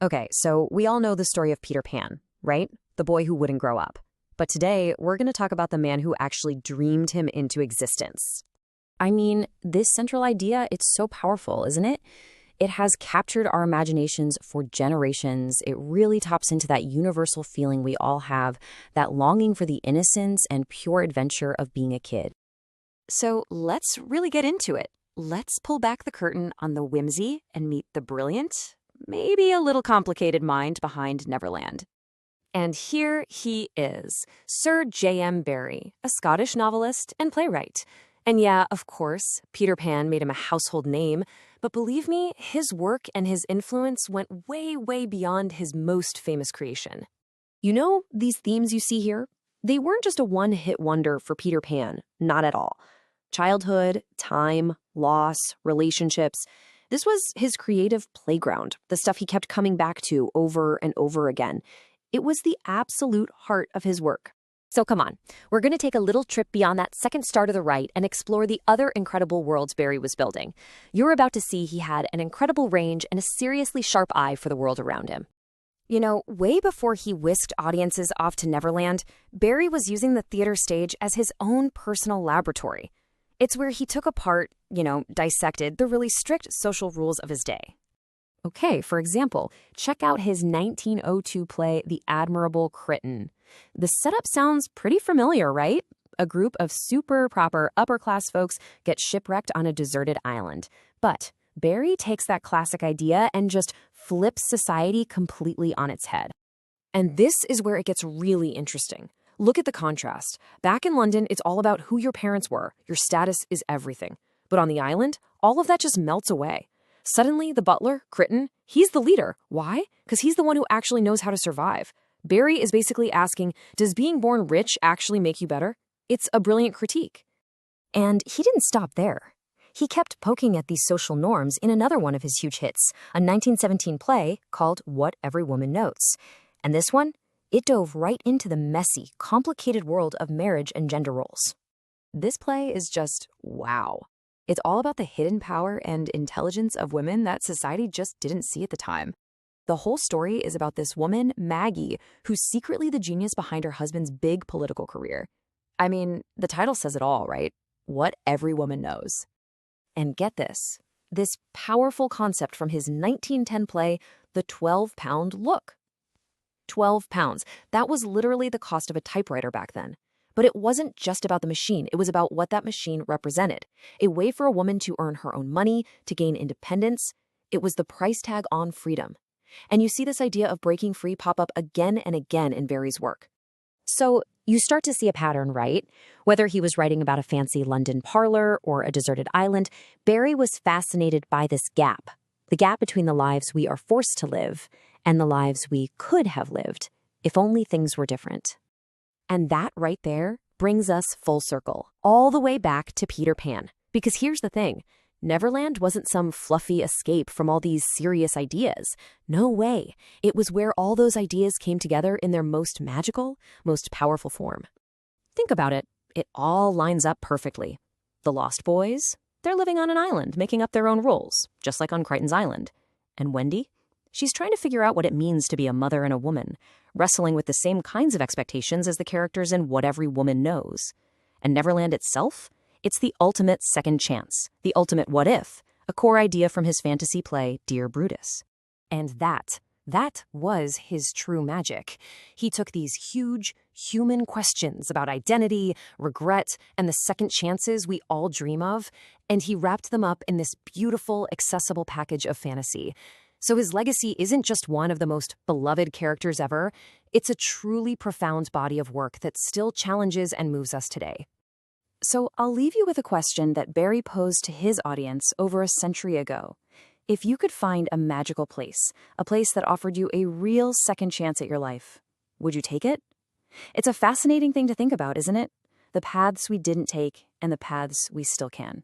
Okay, so we all know the story of Peter Pan, right? The boy who wouldn't grow up. But today, we're going to talk about the man who actually dreamed him into existence. I mean, this central idea, it's so powerful, isn't it? It has captured our imaginations for generations. It really taps into that universal feeling we all have, that longing for the innocence and pure adventure of being a kid. So let's really get into it. Let's pull back the curtain on the whimsy and meet the brilliant, maybe a little complicated mind behind Neverland. And here he is, Sir J.M. Barrie, a Scottish novelist and playwright. And yeah, of course, Peter Pan made him a household name, but believe me, his work and his influence went way, way beyond his most famous creation. You know, these themes you see here, they weren't just a one-hit wonder for Peter Pan, not at all. Childhood, time, loss, relationships, this was his creative playground, the stuff he kept coming back to over and over again. It was the absolute heart of his work. So come on, we're going to take a little trip beyond that second star to the right and explore the other incredible worlds Barrie was building. You're about to see he had an incredible range and a seriously sharp eye for the world around him. You know, way before he whisked audiences off to Neverland, Barrie was using the theater stage as his own personal laboratory. It's where he took apart, dissected the really strict social rules of his day. Okay, for example, check out his 1902 play, The Admirable Crichton. The setup sounds pretty familiar, right? A group of super proper upper-class folks get shipwrecked on a deserted island. But Barrie takes that classic idea and just flips society completely on its head. And this is where it gets really interesting. Look at the contrast. Back in London, it's all about who your parents were. Your status is everything. But on the island, all of that just melts away. Suddenly, the butler, Crichton, he's the leader. Why? Because he's the one who actually knows how to survive. Barrie is basically asking, does being born rich actually make you better? It's a brilliant critique. And he didn't stop there. He kept poking at these social norms in another one of his huge hits, a 1917 play called What Every Woman Knows. And this one? It dove right into the messy, complicated world of marriage and gender roles. This play is just wow. It's all about the hidden power and intelligence of women that society just didn't see at the time. The whole story is about this woman, Maggie, who's secretly the genius behind her husband's big political career. I mean, the title says it all, right? What Every Woman Knows. And get this powerful concept from his 1910 play, The 12-Pound Look. 12 pounds. That was literally the cost of a typewriter back then. But it wasn't just about the machine. It was about what that machine represented. A way for a woman to earn her own money, to gain independence. It was the price tag on freedom. And you see this idea of breaking free pop up again and again in Barrie's work. So you start to see a pattern, right? Whether he was writing about a fancy London parlor or a deserted island, Barrie was fascinated by this gap. The gap between the lives we are forced to live and the lives we could have lived, if only things were different. And that right there brings us full circle, all the way back to Peter Pan. Because here's the thing, Neverland wasn't some fluffy escape from all these serious ideas. No way. It was where all those ideas came together in their most magical, most powerful form. Think about it. It all lines up perfectly. The Lost Boys, they're living on an island, making up their own rules, just like on Crichton's Island. And Wendy? She's trying to figure out what it means to be a mother and a woman, wrestling with the same kinds of expectations as the characters in What Every Woman Knows. And Neverland itself? It's the ultimate second chance, the ultimate what if, a core idea from his fantasy play, Dear Brutus. And that was his true magic. He took these huge human questions about identity, regret, and the second chances we all dream of, and he wrapped them up in this beautiful, accessible package of fantasy. So his legacy isn't just one of the most beloved characters ever. It's a truly profound body of work that still challenges and moves us today. So I'll leave you with a question that Barrie posed to his audience over a century ago. If you could find a magical place, a place that offered you a real second chance at your life, would you take it? It's a fascinating thing to think about, isn't it? The paths we didn't take and the paths we still can.